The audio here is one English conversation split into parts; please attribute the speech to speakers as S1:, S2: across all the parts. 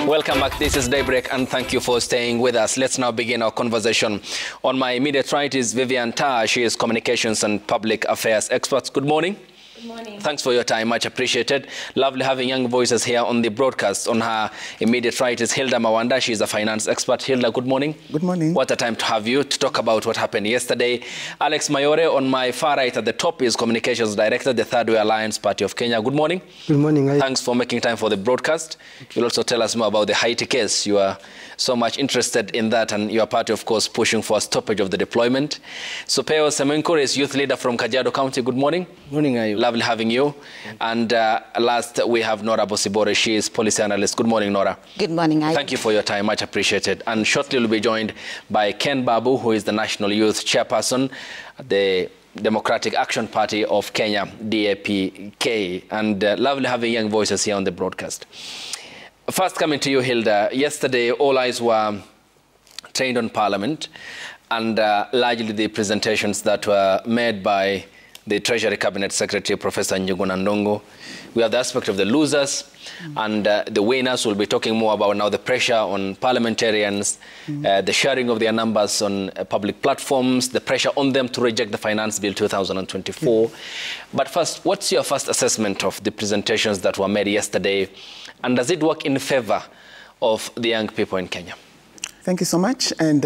S1: Welcome back. This is Daybreak, and thank you for staying with us. Let's now begin our conversation. On my immediate right is Vivian Taa. She is Communications and Public Affairs Expert. Good morning.
S2: Good morning.
S1: Thanks for your time, much appreciated. Lovely having young voices here on the broadcast. On her immediate right is Hilda Mawanda. She's a finance expert. Hilda, good morning.
S3: Good morning.
S1: What a time to have you to talk about what happened yesterday. Alex Mayore, on my far right at the top, is Communications Director, the Third Way Alliance Party of Kenya. Good morning.
S4: Good morning.
S1: Thanks for making time for the broadcast. You'll also tell us more about the Haiti case. You are so much interested in that, and your party, of course, pushing for a stoppage of the deployment. Supeo Semenkure is youth leader from Kajiado County. Good morning.
S4: Good morning, Ayub.
S1: Lovely having you. And last, we have Nora Bosibore. She is policy analyst. Good morning, Nora.
S2: Good morning, Ayub.
S1: Thank you for your time. Much appreciated. And shortly, we'll be joined by Ken Babu, who is the National Youth Chairperson, the Democratic Action Party of Kenya, DAP-K. And lovely having young voices here on the broadcast. First, coming to you, Hilda. Yesterday, all eyes were trained on Parliament, and largely the presentations that were made by the Treasury Cabinet Secretary, Professor Njuguna Ndung'u. We have the aspect of the losers, and the winners. We'll be talking more about now the pressure on parliamentarians, the sharing of their numbers on public platforms, the pressure on them to reject the Finance Bill 2024. But first, what's your first assessment of the presentations that were made yesterday, and does it work in favor of the young people in Kenya?
S3: Thank you so much. And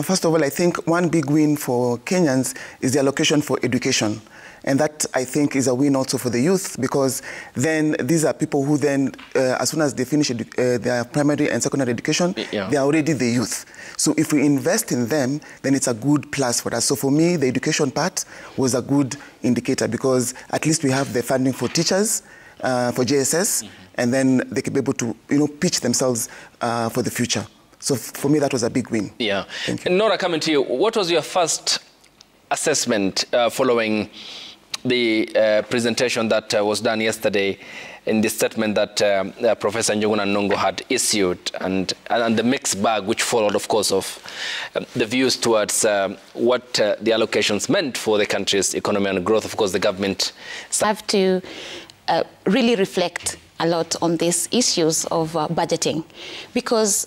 S3: first of all, I think one big win for Kenyans is the allocation for education. And that, I think, is a win also for the youth, because then these are people who then, as soon as they finish their primary and secondary education, they are already the youth. So if we invest in them, then it's a good plus for us. So for me, the education part was a good indicator, because at least we have the funding for teachers, for JSS, and then they can be able to, pitch themselves for the future. So for me, that was a big win.
S1: Yeah. Nora, coming to you, what was your first assessment following the presentation that was done yesterday in the statement that Professor Njuguna Ndung'u had issued, and the mixed bag which followed, of course, of the views towards what the allocations meant for the country's economy and growth? Of course, the government
S2: have to really reflect a lot on these issues of budgeting, because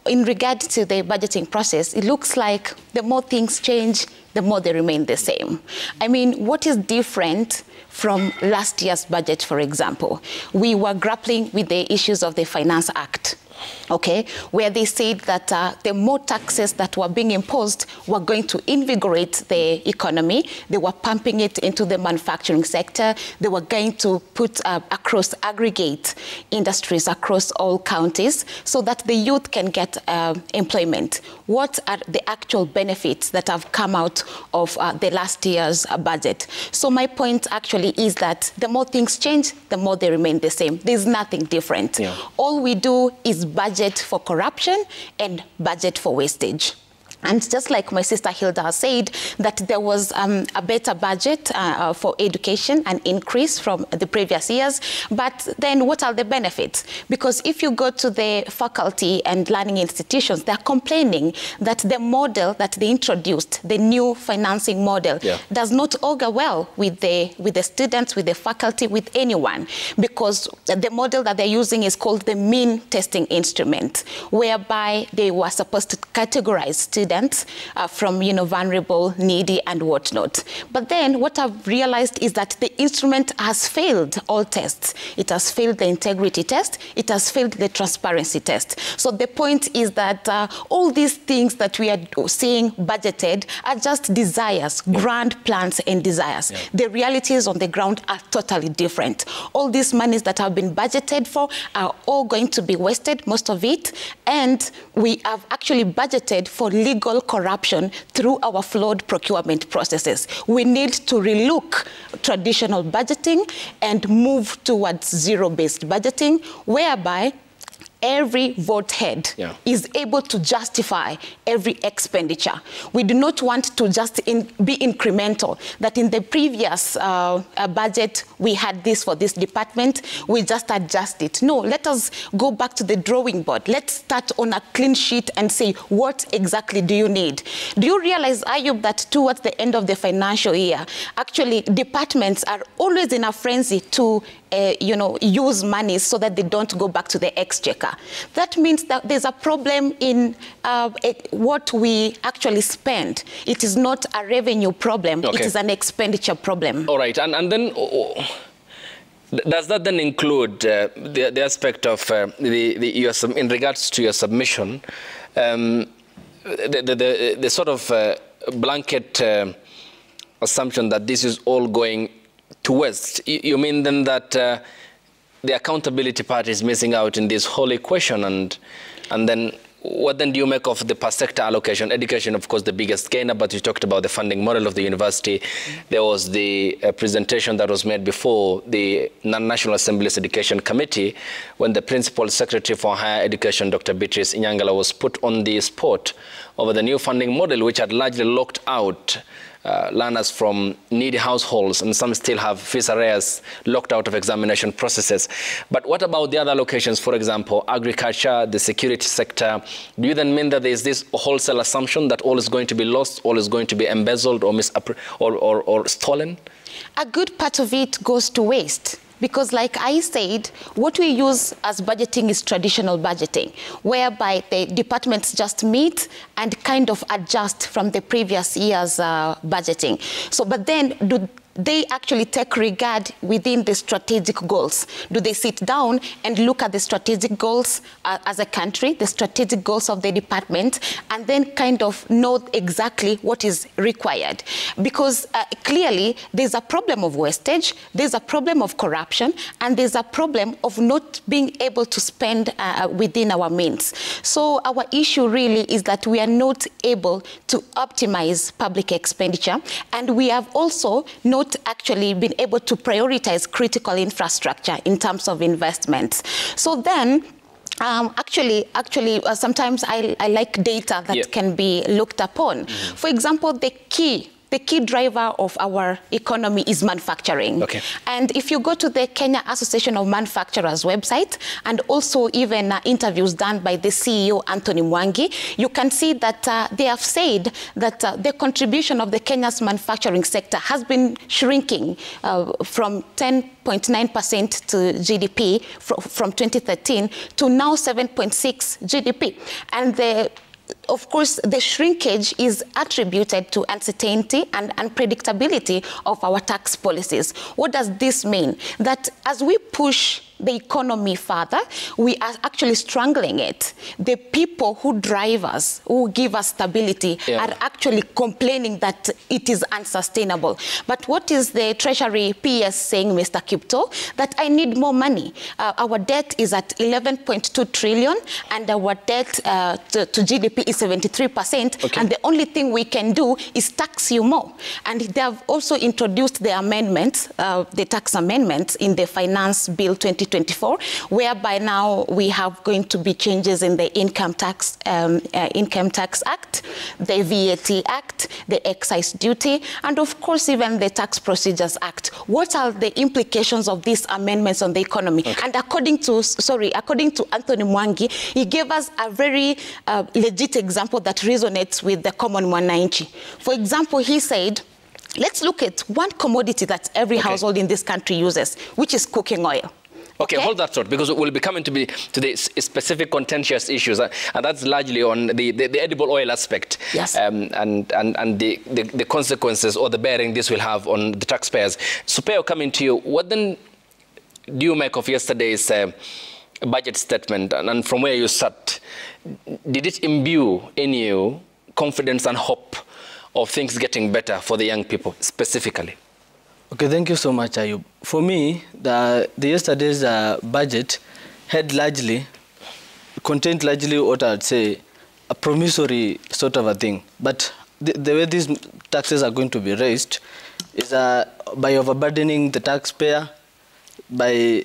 S2: in regard to the budgeting process, it looks like the more things change, the more they remain the same. I mean, what is different from last year's budget, for example? We were grappling with the issues of the Finance Act, okay, where they said that the more taxes that were being imposed were going to invigorate the economy. They were pumping it into the manufacturing sector. They were going to put aggregate industries across all counties so that the youth can get employment. What are the actual benefits that have come out of the last year's budget? So my point actually is that the more things change, the more they remain the same. There's nothing different. Yeah. All we do is budget for corruption and budget for wastage. And just like my sister Hilda has said, that there was a better budget for education, an increase from the previous years. But then what are the benefits? Because if you go to the faculty and learning institutions, they're complaining that the model that they introduced, the new financing model, does not augur well with the students, with the faculty, with anyone. Because the model that they're using is called the mean testing instrument, whereby they were supposed to categorize students from, vulnerable, needy, and whatnot. But then what I've realized is that the instrument has failed all tests. It has failed the integrity test. It has failed the transparency test. So the point is that all these things that we are seeing budgeted are just desires, grand plans and desires. The realities on the ground are totally different. All these monies that have been budgeted for are all going to be wasted, most of it, and we have actually budgeted for legal corruption through our flawed procurement processes. We need to relook traditional budgeting and move towards zero-based budgeting, whereby every vote head is able to justify every expenditure. We do not want to just be incremental, that in the previous budget, we had this for this department, we just adjust it. No, let us go back to the drawing board. Let's start on a clean sheet and say, what exactly do you need? Do you realize, Ayub, that towards the end of the financial year, actually departments are always in a frenzy to use money so that they don't go back to the exchequer. That means that there's a problem in what we actually spend. It is not a revenue problem. Okay. It is an expenditure problem.
S1: All right. And then does that then include the aspect of in regards to your submission, the sort of blanket assumption that this is all going to West? You mean then that the accountability part is missing out in this whole equation, and then what then do you make of the per sector allocation? Education, of course, the biggest gainer, but you talked about the funding model of the university. There was the presentation that was made before the National Assembly's Education Committee when the Principal Secretary for Higher Education, Dr. Beatrice Inyangala, was put on the spot over the new funding model, which had largely locked out learners from needy households, and some still have fees arrears locked out of examination processes. But what about the other locations, for example, agriculture, the security sector? Do you then mean that there is this wholesale assumption that all is going to be lost, all is going to be embezzled or or stolen?
S2: A good part of it goes to waste. Because like I said, what we use as budgeting is traditional budgeting, whereby the departments just meet and kind of adjust from the previous year's budgeting. So, but then do they actually take regard within the strategic goals? Do they sit down and look at the strategic goals as a country, the strategic goals of the department, and then kind of know exactly what is required? Because clearly there's a problem of wastage, there's a problem of corruption, and there's a problem of not being able to spend within our means. So our issue really is that we are not able to optimize public expenditure, and we have also not actually been able to prioritize critical infrastructure in terms of investments. So then, sometimes I like data that can be looked upon. Mm-hmm. For example, the key driver of our economy is manufacturing. Okay. And if you go to the Kenya Association of Manufacturers website, and also even interviews done by the CEO, Anthony Mwangi, you can see that they have said that the contribution of the Kenya's manufacturing sector has been shrinking from 10.9% to GDP from 2013 to now 7.6 GDP. And of course, the shrinkage is attributed to uncertainty and unpredictability of our tax policies. What does this mean? That as we push the economy further, we are actually strangling it. The people who drive us, who give us stability, are actually complaining that it is unsustainable. But what is the Treasury PS saying, Mr. Kipto? That I need more money. Our debt is at 11.2 trillion, and our debt to GDP is 73%. Okay. And the only thing we can do is tax you more. And they have also introduced the amendments, the tax amendments in the Finance Bill 2024, whereby now we have going to be changes in the Income Tax Act, the VAT Act, the Excise Duty, and of course even the Tax Procedures Act. What are the implications of these amendments on the economy? Okay. And according to Anthony Mwangi, he gave us a very legit example that resonates with the common mwananchi. For example, he said, let's look at one commodity that every household in this country uses, which is cooking oil.
S1: Okay, hold that thought, because we'll be coming to the specific contentious issues, and that's largely on the edible oil aspect, yes, and the consequences or the bearing this will have on the taxpayers. Supeo, coming to you, what then do you make of yesterday's budget statement, and from where you sat, did it imbue in you confidence and hope of things getting better for the young people specifically?
S4: Okay, thank you so much, Ayub. For me, the yesterday's budget contained largely what I'd say a promissory sort of a thing. But the way these taxes are going to be raised is by overburdening the taxpayer, by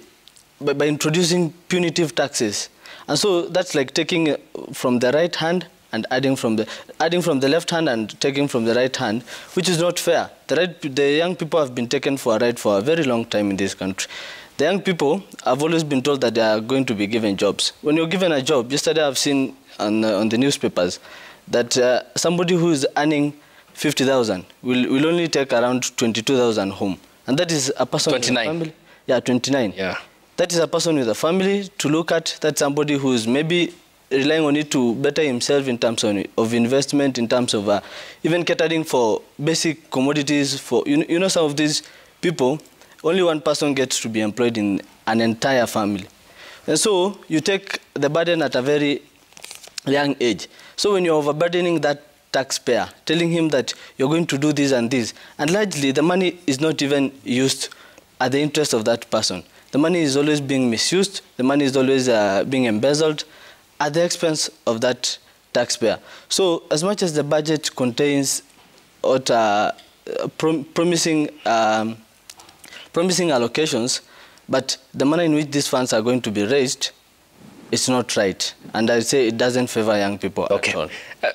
S4: introducing punitive taxes. And so that's like taking from the right hand and adding from the left hand and taking from the right hand, which is not fair. The young people have been taken for a ride for a very long time in this country. The young people have always been told that they are going to be given jobs. When you're given a job, yesterday I've seen on the newspapers that somebody who is earning 50,000 will only take around 22,000 home. And that is a person
S1: 29.
S4: Yeah, 29.
S1: Yeah.
S4: That is a person with a family to look at. That's somebody who's maybe relying on it to better himself in terms of investment, in terms of even catering for basic commodities. For you know, some of these people, only one person gets to be employed in an entire family. And so you take the burden at a very young age. So when you're overburdening that taxpayer, telling him that you're going to do this and this, and largely the money is not even used at the interest of that person. The money is always being misused. The money is always being embezzled at the expense of that taxpayer. So as much as the budget contains promising allocations, but the manner in which these funds are going to be raised, it's not right. And I say it doesn't favor young people at all.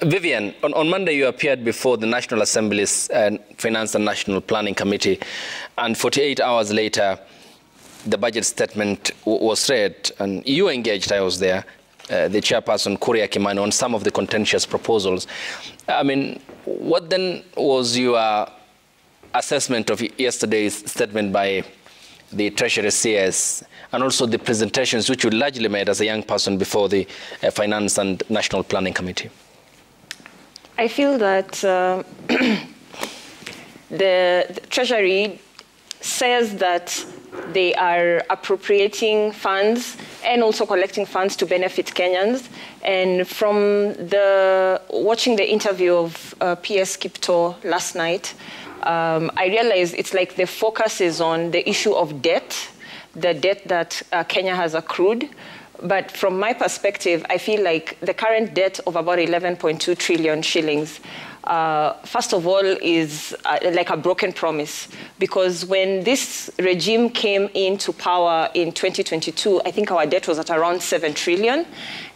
S1: Vivian, on Monday you appeared before the National Assembly's Finance and National Planning Committee, and 48 hours later, the budget statement was read, and you engaged, I was there, the chairperson, Kuria Kimani, on some of the contentious proposals. I mean, what then was your assessment of yesterday's statement by the Treasury CS, and also the presentations which you largely made as a young person before the Finance and National Planning Committee?
S5: I feel that the Treasury says that they are appropriating funds and also collecting funds to benefit Kenyans. And from watching the interview of PS Kipto last night, I realized it's like the focus is on the issue of debt, the debt that Kenya has accrued. But from my perspective, I feel like the current debt of about 11.2 trillion shillings, first of all, is like a broken promise. Because when this regime came into power in 2022, I think our debt was at around 7 trillion.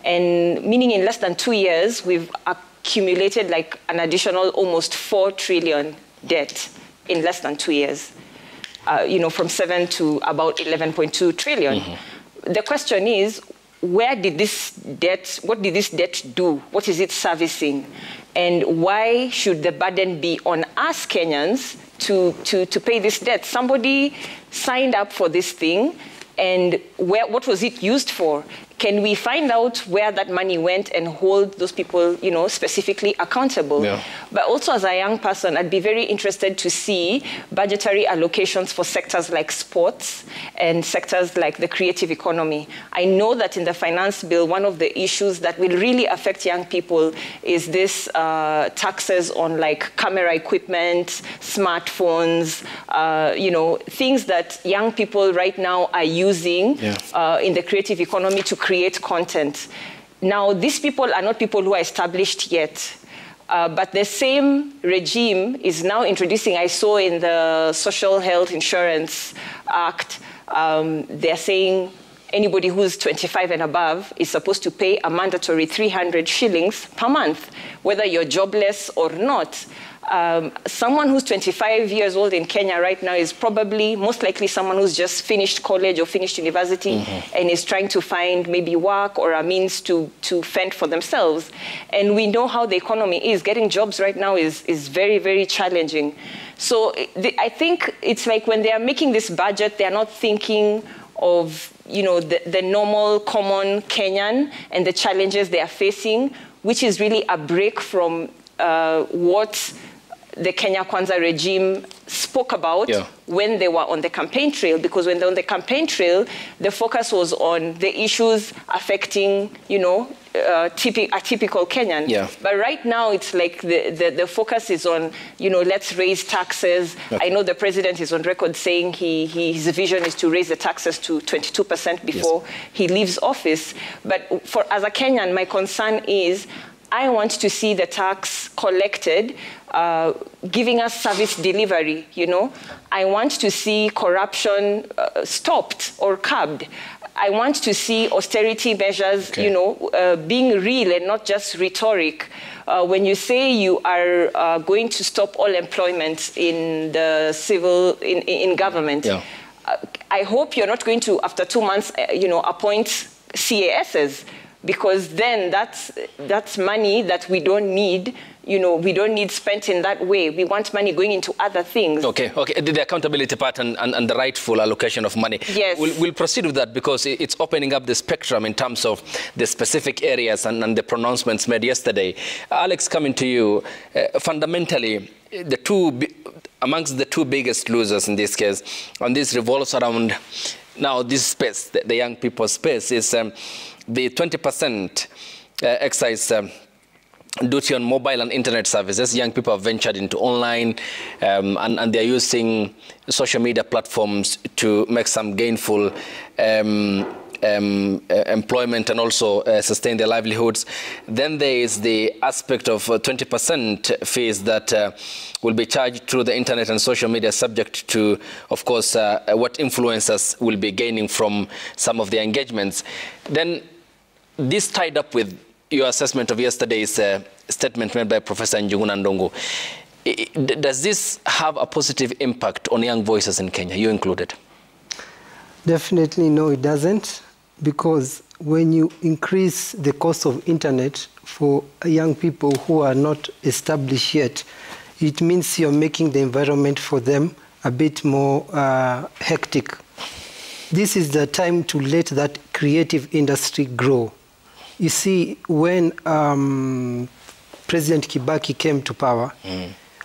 S5: And meaning in less than 2 years, we've accumulated like an additional almost 4 trillion debt in less than 2 years, from 7 to about 11.2 trillion. Mm-hmm. The question is, what did this debt do? What is it servicing? And why should the burden be on us Kenyans to pay this debt? Somebody signed up for this thing, and what was it used for? Can we find out where that money went and hold those people, specifically accountable? Yeah. But also as a young person, I'd be very interested to see budgetary allocations for sectors like sports and sectors like the creative economy. I know that in the finance bill, one of the issues that will really affect young people is this taxes on like camera equipment, smartphones, things that young people right now are using in the creative economy to create content. Now, these people are not people who are established yet, but the same regime is now introducing, I saw in the Social Health Insurance Act, they're saying anybody who's 25 and above is supposed to pay a mandatory 300 shillings per month, whether you're jobless or not. Someone who's 25 years old in Kenya right now is probably most likely someone who's just finished college or finished university and is trying to find maybe work or a means to fend for themselves. And we know how the economy is. Getting jobs right now is very, very challenging. So I think it's like when they are making this budget, they are not thinking of the normal common Kenyan and the challenges they are facing, which is really a break from what the Kenya Kwanza regime spoke about when they were on the campaign trail. Because when they were on the campaign trail, the focus was on the issues affecting, a typical Kenyan. Yeah. But right now, it's like the focus is on, let's raise taxes. Okay. I know the president is on record saying his vision is to raise the taxes to 22% before he leaves office. But as a Kenyan, my concern is I want to see the tax collected, giving us service delivery, I want to see corruption stopped or curbed. I want to see austerity measures, being real and not just rhetoric. When you say you are going to stop all employment in the in government, I hope you're not going to, after 2 months, appoint CASs. because then that's money that we don't need. We don't need spent in that way. We want money going into other things. Okay.
S1: The accountability part and the rightful allocation of money.
S5: Yes.
S1: We'll proceed with that because it's opening up the spectrum in terms of the specific areas and the pronouncements made yesterday. Alex, coming to you, fundamentally, amongst the two biggest losers in this case, and this revolves around now this space, the young people's space, is the 20% excise duty on mobile and internet services. Young people have ventured into online and they're using social media platforms to make some gainful employment and also sustain their livelihoods. Then there is the aspect of 20% fees that will be charged through the internet and social media, subject to, of course, what influencers will be gaining from some of their engagements. Then this tied up with your assessment of yesterday's statement made by Professor Njuguna Ndung'u. Does this have a positive impact on young voices in Kenya, you included?
S6: Definitely no, it doesn't, because when you increase the cost of internet for young people who are not established yet, it means you're making the environment for them a bit more hectic. This is the time to let that creative industry grow. You see, when President Kibaki came to power,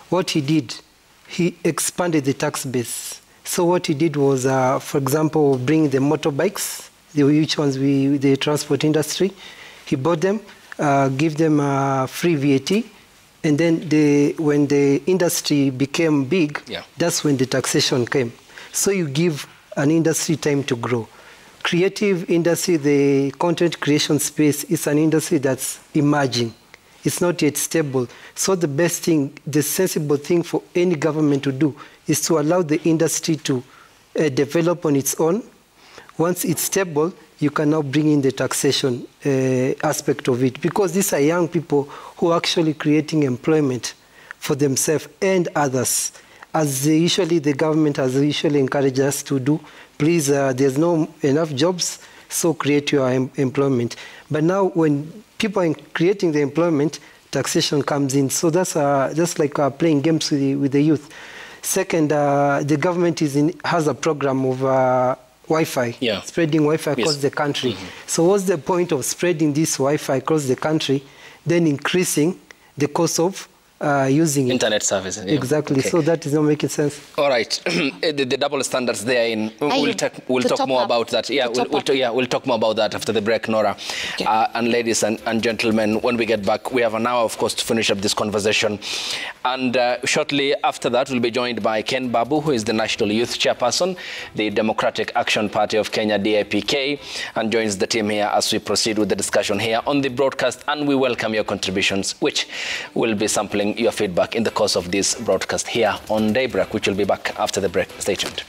S6: what he did, he expanded the tax base. So what he did was, for example, bring the motorbikes, which ones the transport industry. He bought them, give them free VAT, and then when the industry became big, that's when the taxation came. So you give an industry time to grow. Creative industry, the content creation space, is an industry that's emerging. It's not yet stable. So the best thing, the sensible thing for any government to do is to allow the industry to develop on its own. Once it's stable, you can now bring in the taxation aspect of it, because these are young people who are actually creating employment for themselves and others. As the government has usually encouraged us to do, please, there's not enough jobs, so create your employment. But now when people are creating the employment, taxation comes in. So that's like playing games with the youth. Second, the government has a program of Wi-Fi, spreading Wi-Fi across the country. So what's the point of spreading this Wi-Fi across the country, then increasing the cost of using
S1: internet services?
S6: Exactly. Okay. So that is not making sense.
S1: All right. the double standards there. We'll talk more about that. We'll talk more about that after the break, Nora. Okay. And ladies and gentlemen, when we get back, we have an hour, of course, to finish up this conversation. And shortly after that, we'll be joined by Ken Babu, who is the National Youth Chairperson, the Democratic Action Party of Kenya, DAP-K, and joins the team here as we proceed with the discussion here on the broadcast. And we welcome your contributions, which will be sampling your feedback in the course of this broadcast here on Daybreak, which will be back after the break. Stay tuned.